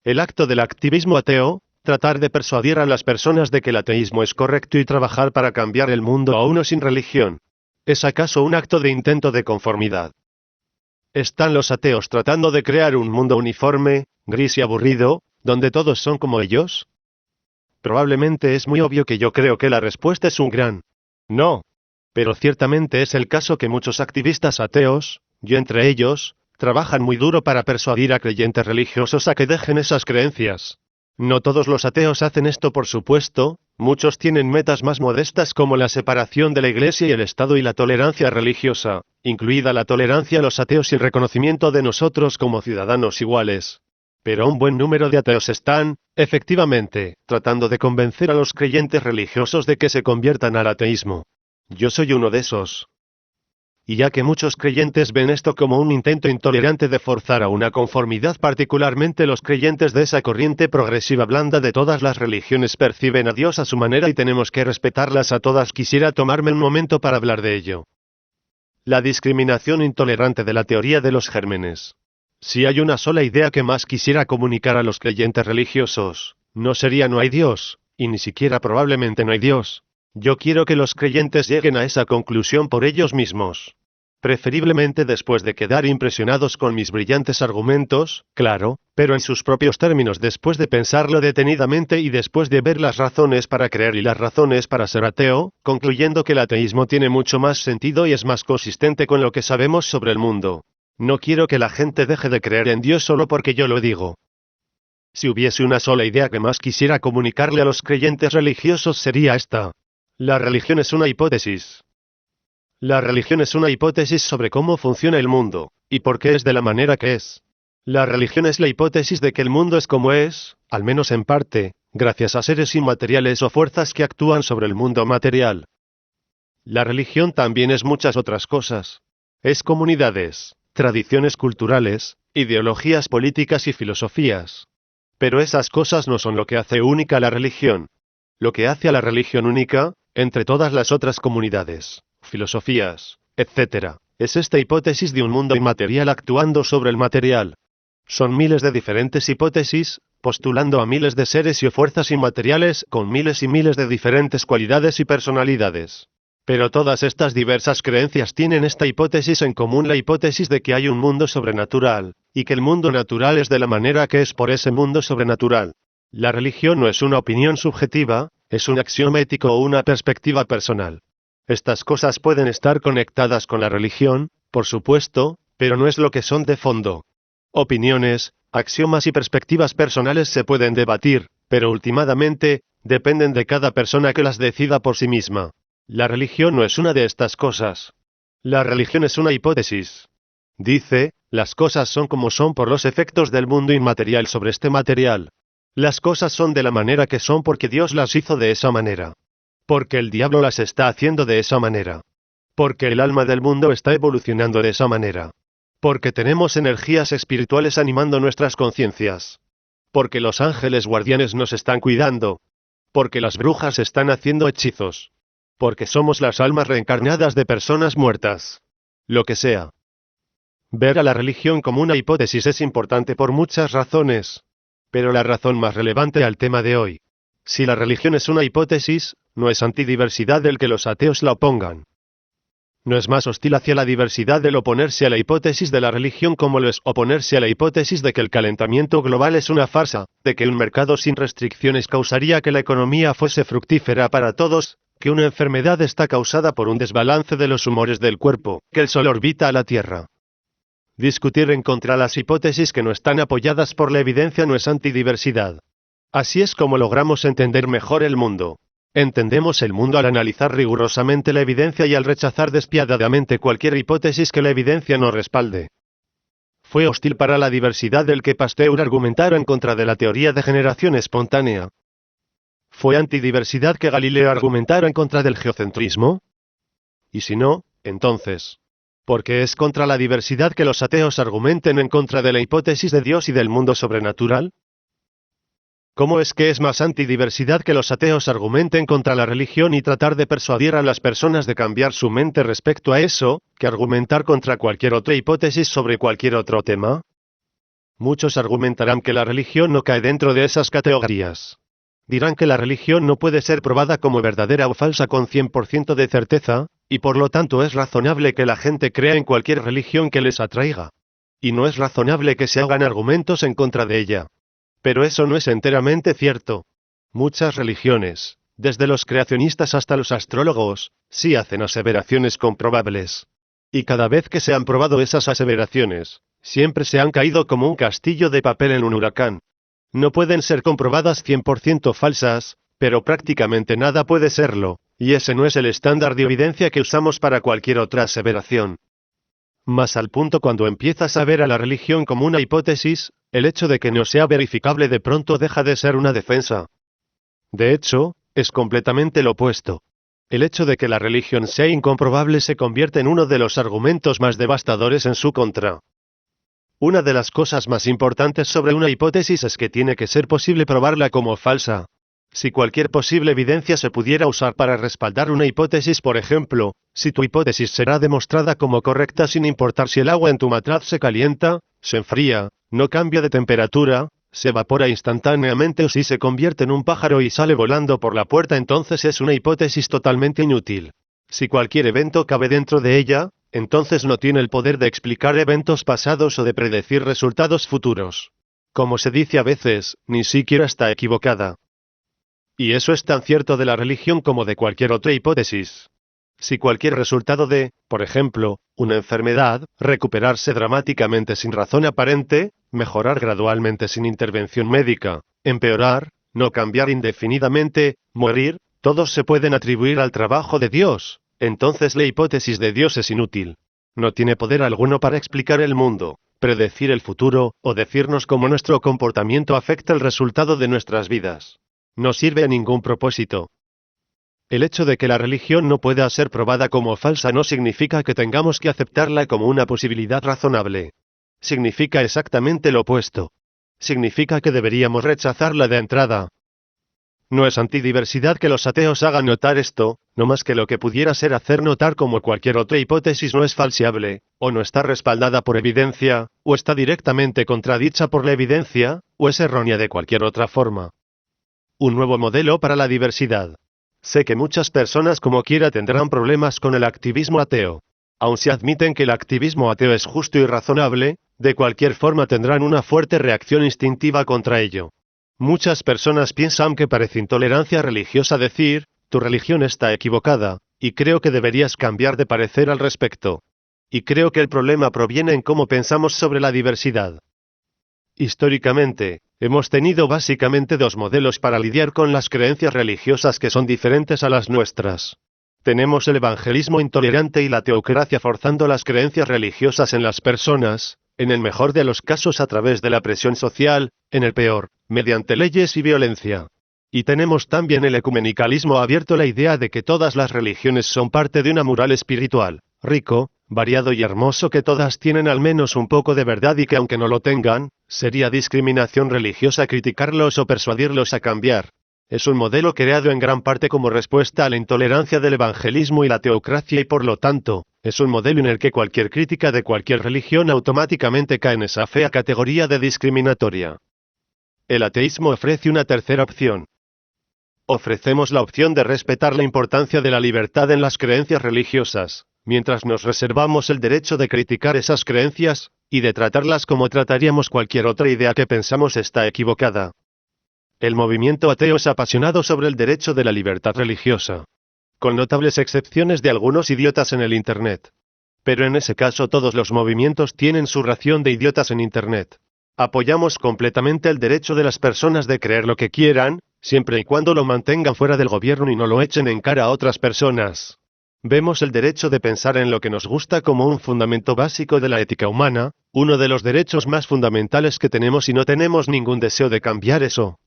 El acto del activismo ateo, tratar de persuadir a las personas de que el ateísmo es correcto y trabajar para cambiar el mundo a uno sin religión. ¿Es acaso un acto de intento de conformidad? ¿Están los ateos tratando de crear un mundo uniforme, gris y aburrido, donde todos son como ellos? Probablemente es muy obvio que yo creo que la respuesta es un gran no. Pero ciertamente es el caso que muchos activistas ateos, yo entre ellos, trabajan muy duro para persuadir a creyentes religiosos a que dejen esas creencias. No todos los ateos hacen esto, por supuesto, muchos tienen metas más modestas como la separación de la Iglesia y el Estado y la tolerancia religiosa, incluida la tolerancia a los ateos y el reconocimiento de nosotros como ciudadanos iguales. Pero un buen número de ateos están, efectivamente, tratando de convencer a los creyentes religiosos de que se conviertan al ateísmo. Yo soy uno de esos. Y ya que muchos creyentes ven esto como un intento intolerante de forzar a una conformidad, particularmente los creyentes de esa corriente progresiva blanda de todas las religiones perciben a Dios a su manera y tenemos que respetarlas a todas. Quisiera tomarme un momento para hablar de ello. La discriminación intolerante de la teoría de los gérmenes. Si hay una sola idea que más quisiera comunicar a los creyentes religiosos, no sería no hay Dios, y ni siquiera probablemente no hay Dios. Yo quiero que los creyentes lleguen a esa conclusión por ellos mismos. Preferiblemente después de quedar impresionados con mis brillantes argumentos, claro, pero en sus propios términos, después de pensarlo detenidamente y después de ver las razones para creer y las razones para ser ateo, concluyendo que el ateísmo tiene mucho más sentido y es más consistente con lo que sabemos sobre el mundo. No quiero que la gente deje de creer en Dios solo porque yo lo digo. Si hubiese una sola idea que más quisiera comunicarle a los creyentes religiosos sería esta. La religión es una hipótesis. La religión es una hipótesis sobre cómo funciona el mundo, y por qué es de la manera que es. La religión es la hipótesis de que el mundo es como es, al menos en parte, gracias a seres inmateriales o fuerzas que actúan sobre el mundo material. La religión también es muchas otras cosas. Es comunidades, tradiciones culturales, ideologías políticas y filosofías. Pero esas cosas no son lo que hace única a la religión. Lo que hace a la religión única, entre todas las otras comunidades, filosofías, etc., es esta hipótesis de un mundo inmaterial actuando sobre el material. Son miles de diferentes hipótesis, postulando a miles de seres y fuerzas inmateriales con miles y miles de diferentes cualidades y personalidades. Pero todas estas diversas creencias tienen esta hipótesis en común, la hipótesis de que hay un mundo sobrenatural, y que el mundo natural es de la manera que es por ese mundo sobrenatural. La religión no es una opinión subjetiva, es un axioma ético o una perspectiva personal. Estas cosas pueden estar conectadas con la religión, por supuesto, pero no es lo que son de fondo. Opiniones, axiomas y perspectivas personales se pueden debatir, pero últimamente, dependen de cada persona que las decida por sí misma. La religión no es una de estas cosas. La religión es una hipótesis. Dice, las cosas son como son por los efectos del mundo inmaterial sobre este material. Las cosas son de la manera que son porque Dios las hizo de esa manera. Porque el diablo las está haciendo de esa manera. Porque el alma del mundo está evolucionando de esa manera. Porque tenemos energías espirituales animando nuestras conciencias. Porque los ángeles guardianes nos están cuidando. Porque las brujas están haciendo hechizos. Porque somos las almas reencarnadas de personas muertas. Lo que sea. Ver a la religión como una hipótesis es importante por muchas razones. Pero la razón más relevante al tema de hoy. Si la religión es una hipótesis, no es antidiversidad el que los ateos la opongan. No es más hostil hacia la diversidad el oponerse a la hipótesis de la religión como lo es oponerse a la hipótesis de que el calentamiento global es una farsa, de que un mercado sin restricciones causaría que la economía fuese fructífera para todos, que una enfermedad está causada por un desbalance de los humores del cuerpo, que el Sol orbita a la Tierra. Discutir en contra las hipótesis que no están apoyadas por la evidencia no es antidiversidad. Así es como logramos entender mejor el mundo. Entendemos el mundo al analizar rigurosamente la evidencia y al rechazar despiadadamente cualquier hipótesis que la evidencia no respalde. Fue hostil para la diversidad el que Pasteur argumentara en contra de la teoría de generación espontánea. ¿Fue antidiversidad que Galileo argumentara en contra del geocentrismo? Y si no, entonces, ¿por qué es contra la diversidad que los ateos argumenten en contra de la hipótesis de Dios y del mundo sobrenatural? ¿Cómo es que es más antidiversidad que los ateos argumenten contra la religión y tratar de persuadir a las personas de cambiar su mente respecto a eso, que argumentar contra cualquier otra hipótesis sobre cualquier otro tema? Muchos argumentarán que la religión no cae dentro de esas categorías. Dirán que la religión no puede ser probada como verdadera o falsa con 100% de certeza, y por lo tanto es razonable que la gente crea en cualquier religión que les atraiga. Y no es razonable que se hagan argumentos en contra de ella. Pero eso no es enteramente cierto. Muchas religiones, desde los creacionistas hasta los astrólogos, sí hacen aseveraciones comprobables. Y cada vez que se han probado esas aseveraciones, siempre se han caído como un castillo de papel en un huracán. No pueden ser comprobadas 100% falsas, pero prácticamente nada puede serlo, y ese no es el estándar de evidencia que usamos para cualquier otra aseveración. Más al punto, cuando empiezas a ver a la religión como una hipótesis, el hecho de que no sea verificable de pronto deja de ser una defensa. De hecho, es completamente lo opuesto. El hecho de que la religión sea incomprobable se convierte en uno de los argumentos más devastadores en su contra. Una de las cosas más importantes sobre una hipótesis es que tiene que ser posible probarla como falsa. Si cualquier posible evidencia se pudiera usar para respaldar una hipótesis, por ejemplo, si tu hipótesis será demostrada como correcta sin importar si el agua en tu matraz se calienta, se enfría, no cambia de temperatura, se evapora instantáneamente o si se convierte en un pájaro y sale volando por la puerta, entonces es una hipótesis totalmente inútil. Si cualquier evento cabe dentro de ella, entonces no tiene el poder de explicar eventos pasados o de predecir resultados futuros. Como se dice a veces, ni siquiera está equivocada. Y eso es tan cierto de la religión como de cualquier otra hipótesis. Si cualquier resultado de, por ejemplo, una enfermedad, recuperarse dramáticamente sin razón aparente, mejorar gradualmente sin intervención médica, empeorar, no cambiar indefinidamente, morir, todos se pueden atribuir al trabajo de Dios. Entonces la hipótesis de Dios es inútil. No tiene poder alguno para explicar el mundo, predecir el futuro, o decirnos cómo nuestro comportamiento afecta el resultado de nuestras vidas. No sirve a ningún propósito. El hecho de que la religión no pueda ser probada como falsa no significa que tengamos que aceptarla como una posibilidad razonable. Significa exactamente lo opuesto. Significa que deberíamos rechazarla de entrada. No es antidiversidad que los ateos hagan notar esto, no más que lo que pudiera ser hacer notar como cualquier otra hipótesis no es falseable, o no está respaldada por evidencia, o está directamente contradicha por la evidencia, o es errónea de cualquier otra forma. Un nuevo modelo para la diversidad. Sé que muchas personas como quiera tendrán problemas con el activismo ateo. Aun si admiten que el activismo ateo es justo y razonable, de cualquier forma tendrán una fuerte reacción instintiva contra ello. Muchas personas piensan que parece intolerancia religiosa decir, tu religión está equivocada, y creo que deberías cambiar de parecer al respecto. Y creo que el problema proviene en cómo pensamos sobre la diversidad. Históricamente, hemos tenido básicamente dos modelos para lidiar con las creencias religiosas que son diferentes a las nuestras. Tenemos el evangelismo intolerante y la teocracia forzando las creencias religiosas en las personas, en el mejor de los casos a través de la presión social, en el peor, mediante leyes y violencia. Y tenemos también el ecumenicalismo abierto, la idea de que todas las religiones son parte de una moral espiritual, rico, variado y hermoso, que todas tienen al menos un poco de verdad y que aunque no lo tengan, sería discriminación religiosa criticarlos o persuadirlos a cambiar. Es un modelo creado en gran parte como respuesta a la intolerancia del evangelismo y la teocracia y por lo tanto, es un modelo en el que cualquier crítica de cualquier religión automáticamente cae en esa fea categoría de discriminatoria. El ateísmo ofrece una tercera opción. Ofrecemos la opción de respetar la importancia de la libertad en las creencias religiosas, mientras nos reservamos el derecho de criticar esas creencias, y de tratarlas como trataríamos cualquier otra idea que pensamos está equivocada. El movimiento ateo es apasionado sobre el derecho de la libertad religiosa, con notables excepciones de algunos idiotas en el Internet. Pero en ese caso todos los movimientos tienen su ración de idiotas en Internet. Apoyamos completamente el derecho de las personas de creer lo que quieran, siempre y cuando lo mantengan fuera del gobierno y no lo echen en cara a otras personas. Vemos el derecho de pensar en lo que nos gusta como un fundamento básico de la ética humana, uno de los derechos más fundamentales que tenemos y no tenemos ningún deseo de cambiar eso.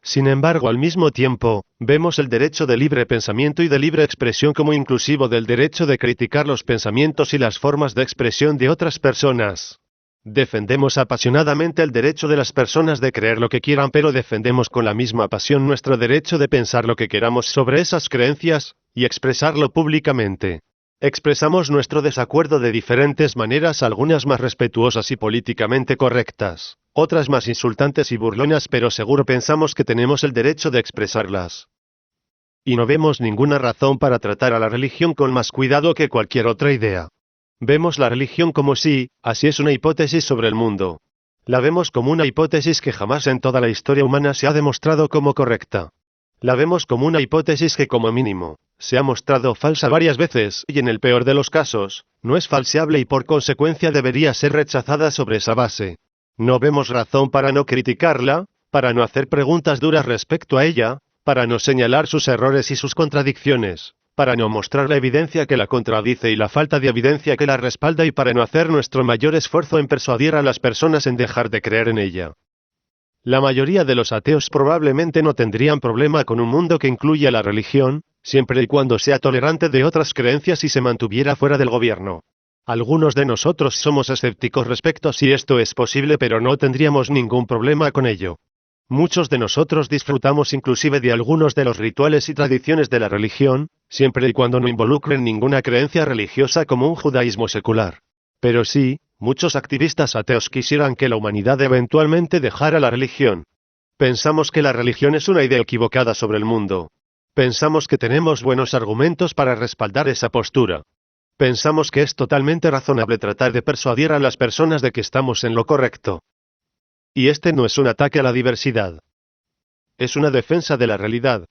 Sin embargo, al mismo tiempo, vemos el derecho de libre pensamiento y de libre expresión como inclusivo del derecho de criticar los pensamientos y las formas de expresión de otras personas. Defendemos apasionadamente el derecho de las personas de creer lo que quieran, pero defendemos con la misma pasión nuestro derecho de pensar lo que queramos sobre esas creencias, y expresarlo públicamente. Expresamos nuestro desacuerdo de diferentes maneras, algunas más respetuosas y políticamente correctas, otras más insultantes y burlonas, pero seguro pensamos que tenemos el derecho de expresarlas. Y no vemos ninguna razón para tratar a la religión con más cuidado que cualquier otra idea. Vemos la religión como si, así es una hipótesis sobre el mundo. La vemos como una hipótesis que jamás en toda la historia humana se ha demostrado como correcta. La vemos como una hipótesis que como mínimo, se ha mostrado falsa varias veces, y en el peor de los casos, no es falseable y por consecuencia debería ser rechazada sobre esa base. No vemos razón para no criticarla, para no hacer preguntas duras respecto a ella, para no señalar sus errores y sus contradicciones, para no mostrar la evidencia que la contradice y la falta de evidencia que la respalda, y para no hacer nuestro mayor esfuerzo en persuadir a las personas en dejar de creer en ella. La mayoría de los ateos probablemente no tendrían problema con un mundo que incluya la religión, siempre y cuando sea tolerante de otras creencias y se mantuviera fuera del gobierno. Algunos de nosotros somos escépticos respecto a si esto es posible, pero no tendríamos ningún problema con ello. Muchos de nosotros disfrutamos inclusive de algunos de los rituales y tradiciones de la religión, siempre y cuando no involucren ninguna creencia religiosa como un judaísmo secular. Pero sí, muchos activistas ateos quisieran que la humanidad eventualmente dejara la religión. Pensamos que la religión es una idea equivocada sobre el mundo. Pensamos que tenemos buenos argumentos para respaldar esa postura. Pensamos que es totalmente razonable tratar de persuadir a las personas de que estamos en lo correcto. Y este no es un ataque a la diversidad. Es una defensa de la realidad.